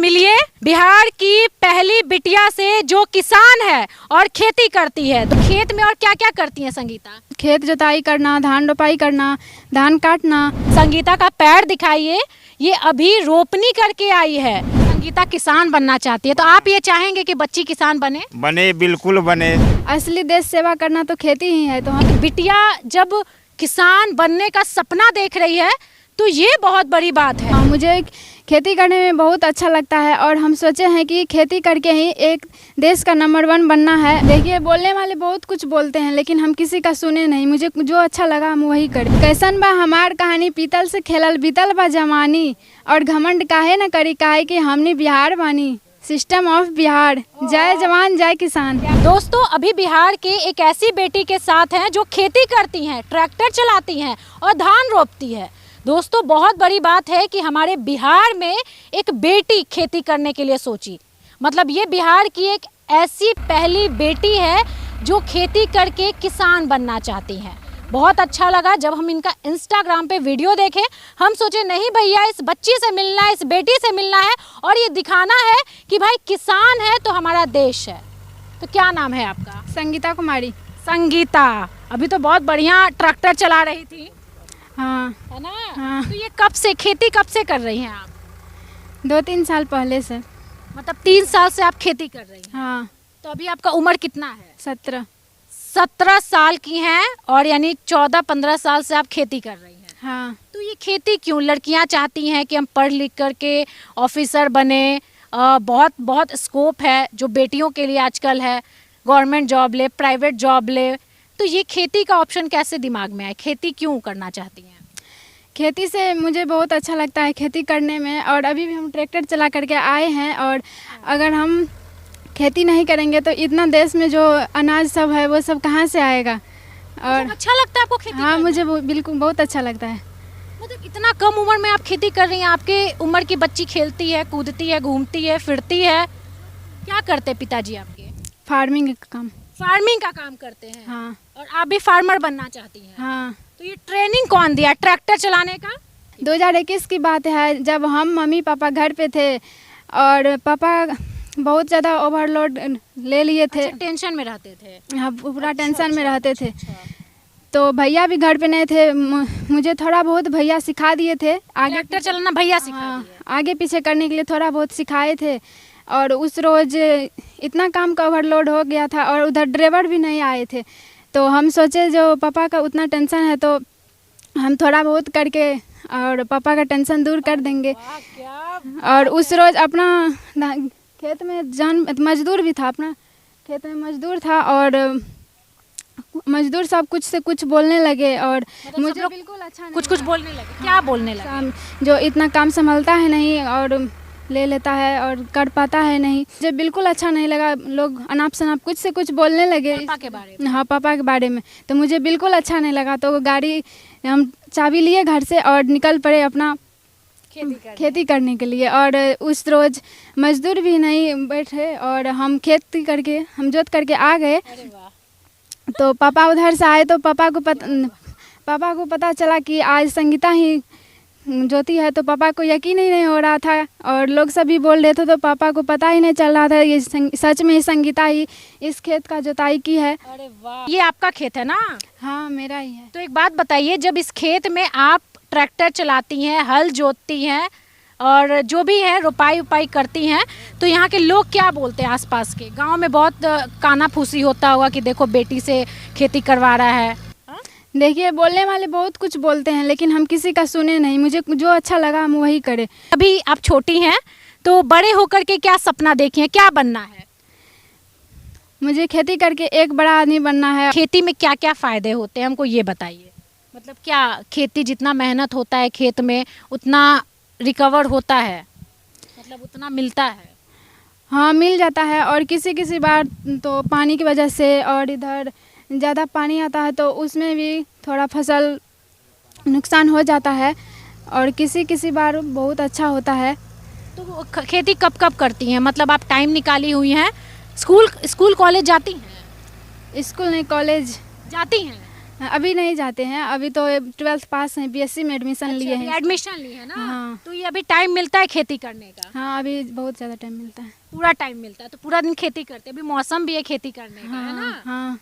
मिलिए बिहार की पहली बिटिया से जो किसान है और खेती करती है। तो खेत में और क्या क्या करती हैं संगीता? खेत जोताई करना, धान रोपाई करना, धान काटना। संगीता का पैर दिखाइए, ये अभी रोपनी करके आई है। संगीता किसान बनना चाहती है, तो आप ये चाहेंगे कि बच्ची किसान बने? बने, बिल्कुल बने। असली देश सेवा करना तो खेती ही है। तो हम बिटिया जब किसान बनने का सपना देख रही है तो ये बहुत बड़ी बात है। मुझे खेती करने में बहुत अच्छा लगता है और हम सोचे हैं कि खेती करके ही एक देश का नंबर 1 बनना है। देखिए, बोलने वाले बहुत कुछ बोलते हैं लेकिन हम किसी का सुने नहीं। मुझे जो अच्छा लगा हम वही करें। कैसन बा हमार कहानी, पीतल से खेलल बीतल बा जमानी, और घमंड काहे न करी काहे कि हमने बिहार बानी। सिस्टम ऑफ बिहार, जय जवान जय किसान। दोस्तों, अभी बिहार के एक ऐसी बेटी के साथ हैं जो खेती करती हैं, ट्रैक्टर चलाती हैं और धान रोपती है। दोस्तों, बहुत बड़ी बात है कि हमारे बिहार में एक बेटी खेती करने के लिए सोची। मतलब ये बिहार की एक ऐसी पहली बेटी है जो खेती करके किसान बनना चाहती हैं। बहुत अच्छा लगा जब हम इनका इंस्टाग्राम पे वीडियो देखे। हम सोचे नहीं भैया, इस बच्ची से मिलना है, इस बेटी से मिलना है और ये दिखाना है कि भाई किसान है तो हमारा देश है। तो क्या नाम है आपका? संगीता कुमारी। संगीता, अभी तो बहुत बढ़िया ट्रैक्टर चला रही थी। हाँ, है ना? हाँ। तो ये कब से खेती कब से कर रही हैं आप? 2-3 साल पहले से। मतलब 3 साल से आप खेती कर रही हैं। हाँ। तो अभी आपका उम्र कितना है? 17 साल की हैं और यानी 14-15 साल से आप खेती कर रही हैं। हाँ। तो ये खेती क्यों? लड़कियां चाहती हैं कि हम पढ़ लिख करके ऑफिसर बने। बहुत बहुत स्कोप है जो बेटियों के लिए आजकल है। गवर्नमेंट जॉब ले, प्राइवेट जॉब ले। तो ये खेती का ऑप्शन कैसे दिमाग में आया? खेती क्यों करना चाहती हैं? खेती से मुझे बहुत अच्छा लगता है खेती करने में, और अभी भी हम ट्रैक्टर चला करके आए हैं। और अगर हम खेती नहीं करेंगे तो इतना देश में जो अनाज सब है वो सब कहाँ से आएगा। और अच्छा लगता है आपको खेती हाँ, करना? मुझे बिल्कुल बहुत अच्छा लगता है। मतलब इतना कम उम्र में आप खेती कर रही हैं। आपके उम्र की बच्ची खेलती है, कूदती है, घूमती है, फिरती है। क्या करते हैं पिताजी आपके? फार्मिंग का काम। फार्मिंग का काम करते हैं। हाँ। और आप भी फार्मर बनना चाहती हैं? हाँ। तो ये ट्रेनिंग कौन दिया ट्रैक्टर चलाने का? 2021 की बात है, जब हम मम्मी पापा घर पे थे और पापा बहुत ज़्यादा ओवरलोड ले लिए थे। अच्छा, टेंशन में रहते थे? हाँ, पूरा टेंशन में रहते थे। तो भैया भी घर पे नहीं थे। मुझे थोड़ा बहुत भैया सिखा दिए थे। आगे ट्रैक्टर चलाना भैया सिखा हाँ, दिए? आगे पीछे करने के लिए थोड़ा बहुत सिखाए थे। और उस रोज़ इतना काम का ओवरलोड हो गया था और उधर ड्राइवर भी नहीं आए थे। तो हम सोचे जो पापा का उतना टेंशन है तो हम थोड़ा बहुत करके और पापा का टेंशन दूर कर देंगे। और उस रोज़ अपना खेत में मजदूर भी था, अपना खेत में मजदूर था और मजदूर सब कुछ से कुछ बोलने लगे। और मतलब मुझे बिल्कुल अच्छा नहीं कुछ बोलने लगे। क्या बोलने लगे? जो इतना काम संभालता है नहीं और ले लेता है और कर पाता है नहीं। मुझे बिल्कुल अच्छा नहीं लगा। लोग अनाप शनाप कुछ से कुछ बोलने लगे पापा के बारे में? हाँ, पापा के बारे में। तो मुझे बिल्कुल अच्छा नहीं लगा। तो गाड़ी हम चाबी लिए घर से और निकल पड़े अपना खेती करने के लिए। और उस रोज़ मजदूर भी नहीं बैठे और हम खेती करके हम जोत करके आ गए। तो पापा उधर से आए तो पापा को पता चला कि आज संगीता ही जोती है। तो पापा को यकीन ही नहीं हो रहा था और लोग सभी बोल रहे थे। तो पापा को पता ही नहीं चल रहा था ये सच में ही संगीता ही इस खेत का जोताई की है। अरे वाह! ये आपका खेत है ना? हाँ, मेरा ही है। तो एक बात बताइए, जब इस खेत में आप ट्रैक्टर चलाती हैं, हल जोतती हैं और जो भी है रोपाई उपाई करती हैं, तो यहाँ के लोग क्या बोलते हैं? आसपास के गांव में बहुत काना फूसी होता होगा कि देखो बेटी से खेती करवा रहा है। देखिए, बोलने वाले बहुत कुछ बोलते हैं लेकिन हम किसी का सुने नहीं। मुझे जो अच्छा लगा हम वही करे। अभी आप छोटी हैं तो बड़े होकर के क्या सपना देखी हैं? क्या बनना है? मुझे खेती करके एक बड़ा आदमी बनना है। खेती में क्या क्या फ़ायदे होते हैं हमको ये बताइए। मतलब क्या खेती जितना मेहनत होता है खेत में उतना रिकवर होता है? मतलब उतना मिलता है? हाँ, मिल जाता है। और किसी बार तो पानी की वजह से और इधर ज़्यादा पानी आता है तो उसमें भी थोड़ा फसल नुकसान हो जाता है। और किसी बार बहुत अच्छा होता है। तो खेती कब कब करती हैं? मतलब आप टाइम निकाली हुई हैं? स्कूल कॉलेज जाती हैं? स्कूल नहीं, कॉलेज जाती हैं? अभी नहीं जाते हैं, अभी तो 12th पास हैं, बीएससी में एडमिशन लिए हैं। एडमिशन लिए है ना। हाँ। तो ये अभी टाइम मिलता है खेती करने का? हाँ, अभी बहुत ज़्यादा टाइम मिलता है। पूरा टाइम मिलता है, तो पूरा दिन खेती करते हैं। अभी मौसम भी है खेती करने का, है ना। हाँ।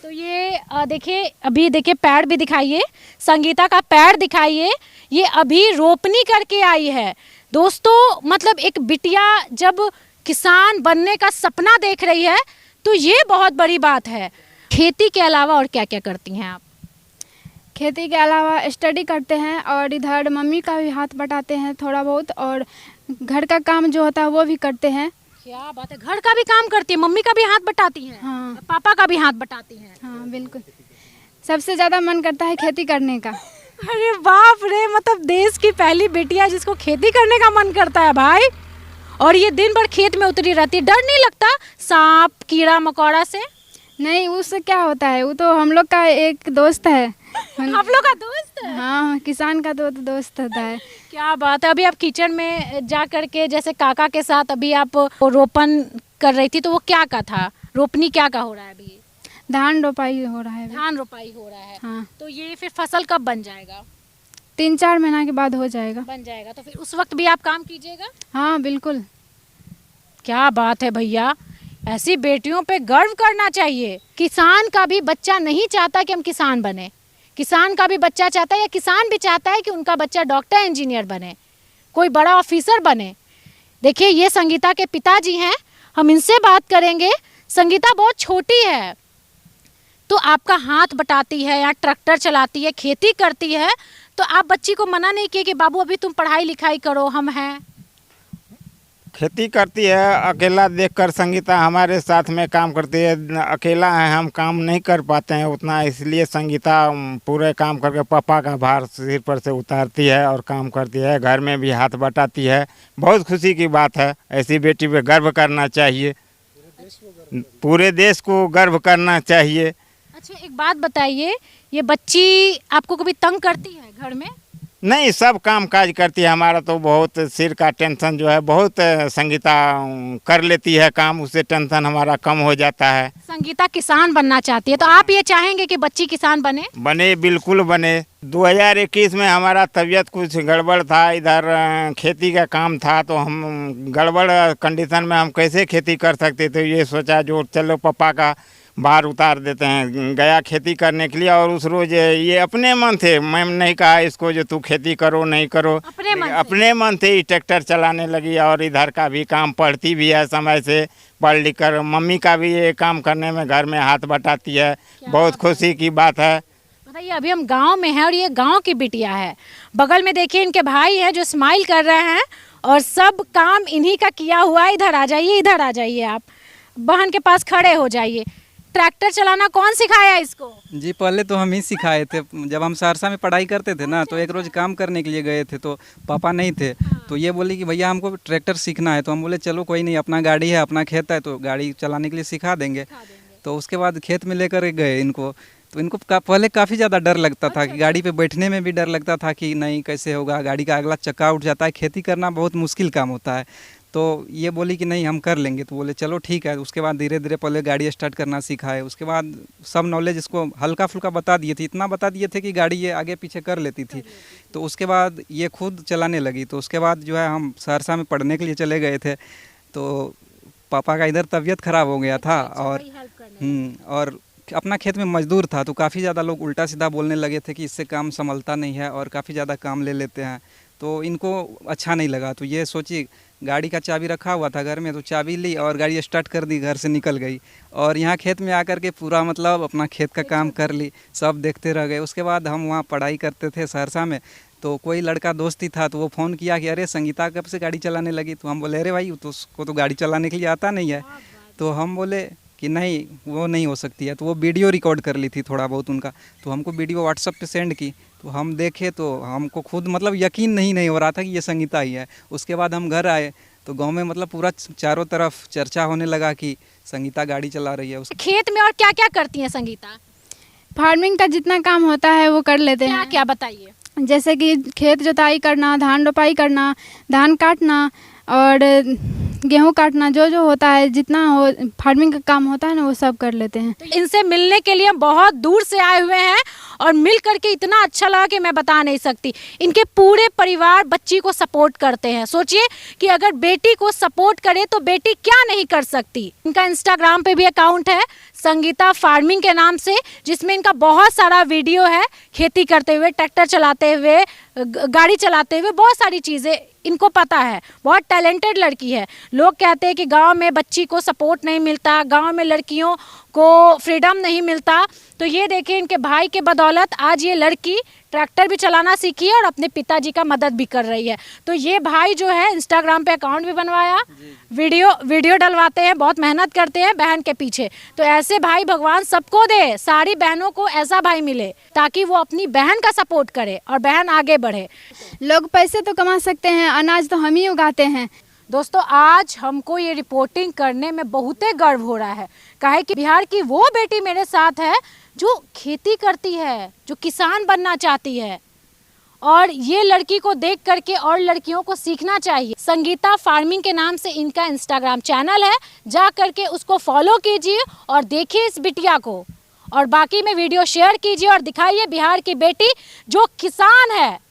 तो ये देखिए, अभी देखिए पैर भी दिखाइए, संगीता का पैर दिखाइए। ये अभी रोपनी करके आई है दोस्तों। मतलब एक बिटिया जब किसान बनने का सपना देख रही है तो ये बहुत बड़ी बात है। खेती के अलावा और क्या क्या करती हैं आप? खेती के अलावा स्टडी करते हैं और इधर मम्मी का भी हाथ बटाते हैं थोड़ा बहुत, और घर का काम जो होता है वो भी करते हैं। क्या बात है, घर का भी काम करती है, मम्मी का भी हाथ बटाती हैं? हाँ। पापा का भी हाथ बटाती हैं? हाँ बिल्कुल। सबसे ज़्यादा मन करता है खेती करने का। अरे बाप रे, मतलब देश की पहली बेटिया जिसको खेती करने का मन करता है भाई। और ये दिन भर खेत में उतरी रहती है, डर नहीं लगता सांप कीड़ा मकोड़ा से? नहीं, उससे क्या होता है, वो तो हम लोग का एक दोस्त है। आप लोग का दोस्त है? हाँ, किसान का तो दोस्त होता है। क्या बात है। अभी आप किचन में जा करके जैसे काका के साथ अभी आप रोपन कर रही थी, तो वो क्या का था, रोपनी क्या का हो रहा है अभी? धान रोपाई हो रहा है। धान रोपाई हो रहा है। हाँ। तो ये फिर फसल कब बन जाएगा? 3-4 महीना के बाद हो जाएगा। बन जाएगा, तो फिर उस वक्त भी आप काम कीजिएगा? हाँ बिल्कुल। क्या बात है भैया, ऐसी बेटियों पे गर्व करना चाहिए। किसान का भी बच्चा नहीं चाहता कि हम किसान बने, किसान का भी बच्चा चाहता है, या किसान भी चाहता है कि उनका बच्चा डॉक्टर इंजीनियर बने, कोई बड़ा ऑफिसर बने। देखिए ये संगीता के पिताजी हैं, हम इनसे बात करेंगे। संगीता बहुत छोटी है तो आपका हाथ बटाती है या ट्रैक्टर चलाती है, खेती करती है, तो आप बच्ची को मना नहीं किए कि बाबू अभी तुम पढ़ाई लिखाई करो, हम हैं? खेती करती है, अकेला देखकर संगीता हमारे साथ में काम करती है। अकेला है, हम काम नहीं कर पाते हैं उतना, इसलिए संगीता पूरे काम करके पापा का भार सिर पर से उतारती है और काम करती है, घर में भी हाथ बटाती है। बहुत खुशी की बात है, ऐसी बेटी पे गर्व करना चाहिए, पूरे देश को गर्व करना चाहिए। अच्छा एक बात बताइए, ये बच्ची आपको कभी तंग करती है घर में? नहीं, सब काम काज करती है। हमारा तो बहुत सिर का टेंशन जो है बहुत संगीता कर लेती है काम, उससे टेंशन हमारा कम हो जाता है। संगीता किसान बनना चाहती है, तो आप ये चाहेंगे कि बच्ची किसान बने? बने, बिल्कुल बने। 2021 में हमारा तबीयत कुछ गड़बड़ था, इधर खेती का काम था, तो हम गड़बड़ कंडीशन में हम कैसे खेती कर सकते थे, ये सोचा जो चलो पापा का बाहर उतार देते हैं। गया खेती करने के लिए, और उस रोज ये अपने मन थे, मैम नहीं कहा इसको जो तू खेती करो नहीं करो, अपने मन थे ही ट्रैक्टर चलाने लगी। और इधर का भी काम, पढ़ती भी है समय से, पढ़ लिख कर। मम्मी का भी ये काम करने में घर में हाथ बटाती है, बहुत खुशी की बात है। बताइए, अभी हम गांव में हैं और ये गांव की बिटिया है, बगल में देखिए इनके भाई हैं जो स्माइल कर रहे हैं, और सब काम इन्हीं का किया हुआ है। इधर आ जाइए, इधर आ जाइए, आप बहन के पास खड़े हो जाइए। ट्रैक्टर चलाना कौन सिखाया इसको? जी पहले तो हम ही सिखाए थे। जब हम सहरसा में पढ़ाई करते थे ना, तो एक रोज़ काम करने के लिए गए थे, तो पापा नहीं थे। तो ये बोली कि भैया हमको ट्रैक्टर सीखना है। तो हम बोले चलो कोई नहीं, अपना गाड़ी है, अपना खेत है, तो गाड़ी चलाने के लिए सिखा देंगे। तो उसके बाद खेत में लेकर गए इनको। तो इनको पहले काफ़ी ज़्यादा डर लगता था कि गाड़ी पे बैठने में भी डर लगता था कि नहीं कैसे होगा, गाड़ी का अगला चक्का उठ जाता है, खेती करना बहुत मुश्किल काम होता है। तो ये बोली कि नहीं हम कर लेंगे। तो बोले चलो ठीक है। उसके बाद धीरे धीरे पहले गाड़ी स्टार्ट करना सिखाए, उसके बाद सब नॉलेज इसको हल्का फुल्का बता दिए थे, इतना बता दिए थे कि गाड़ी ये आगे पीछे कर लेती थी। तो उसके बाद ये खुद चलाने लगी। तो उसके बाद जो है हम सहरसा में पढ़ने के लिए चले गए थे। तो पापा का इधर तबीयत ख़राब हो गया था, और अपना खेत में मजदूर था, तो काफ़ी ज़्यादा लोग उल्टा सीधा बोलने लगे थे कि इससे काम संभलता नहीं है और काफ़ी ज़्यादा काम ले लेते हैं। तो इनको अच्छा नहीं लगा। तो ये सोची, गाड़ी का चाबी रखा हुआ था घर में, तो चाबी ली और गाड़ी स्टार्ट कर दी, घर से निकल गई। और यहाँ खेत में आकर के पूरा मतलब अपना खेत का काम कर ली, सब देखते रह गए। उसके बाद हम वहाँ पढ़ाई करते थे सहरसा में। तो कोई लड़का दोस्त ही था, तो वो फ़ोन किया कि अरे संगीता कब से गाड़ी चलाने लगी। तो हम बोले अरे भाई तो उसको तो गाड़ी चलाने के लिए आता नहीं है। तो हम बोले कि नहीं वो नहीं हो सकती है। तो वो वीडियो रिकॉर्ड कर ली थी थोड़ा बहुत उनका, तो हमको वीडियो व्हाट्सएप पे सेंड की। तो हम देखे तो हमको खुद मतलब यकीन नहीं हो रहा था कि ये संगीता ही है। उसके बाद हम घर आए तो गांव में मतलब पूरा चारों तरफ चर्चा होने लगा कि संगीता गाड़ी चला रही है। खेत में और क्या क्या करती हैं संगीता? फार्मिंग का जितना काम होता है वो कर लेते हैं। क्या बताइए? जैसे कि खेत जोताई करना, धान रोपाई करना, धान काटना, और गेहूँ काटना जो जो होता है, जितना हो फार्मिंग का काम होता है ना, वो सब कर लेते हैं। तो इनसे मिलने के लिए हम बहुत दूर से आए हुए हैं और मिल करके इतना अच्छा लगा कि मैं बता नहीं सकती। इनके पूरे परिवार बच्ची को सपोर्ट करते हैं। सोचिए कि अगर बेटी को सपोर्ट करे तो बेटी क्या नहीं कर सकती। इनका इंस्टाग्राम पे भी अकाउंट है संगीता फार्मिंग के नाम से, जिसमें इनका बहुत सारा वीडियो है खेती करते हुए, ट्रैक्टर चलाते हुए, गाड़ी चलाते हुए, बहुत सारी चीज़ें इनको पता है। बहुत टैलेंटेड लड़की है। लोग कहते हैं कि गांव में बच्ची को सपोर्ट नहीं मिलता, गांव में लड़कियों को फ्रीडम नहीं मिलता, तो ये देखिए इनके भाई के बदौलत आज ये लड़की ट्रैक्टर भी चलाना सीखी है और अपने पिताजी का मदद भी कर रही है। तो ये भाई जो है इंस्टाग्राम पे अकाउंट भी बनवाया, वीडियो डलवाते हैं, बहुत मेहनत करते हैं बहन के पीछे। तो ऐसे भाई भगवान सबको दे, सारी बहनों को ऐसा भाई मिले ताकि वो अपनी बहन का सपोर्ट करे और बहन आगे बढ़े। लोग पैसे तो कमा सकते हैं, अनाज तो हम ही उगाते हैं। दोस्तों, आज हमको ये रिपोर्टिंग करने में बहुत गर्व हो रहा है, काहे कि बिहार की वो बेटी मेरे साथ है जो खेती करती है, जो किसान बनना चाहती है, और ये लड़की को देख करके और लड़कियों को सीखना चाहिए। संगीता फार्मिंग के नाम से इनका इंस्टाग्राम चैनल है, जा करके उसको फॉलो कीजिए और देखिए इस बिटिया को, और बाकी में वीडियो शेयर कीजिए और दिखाइए बिहार की बेटी जो किसान है,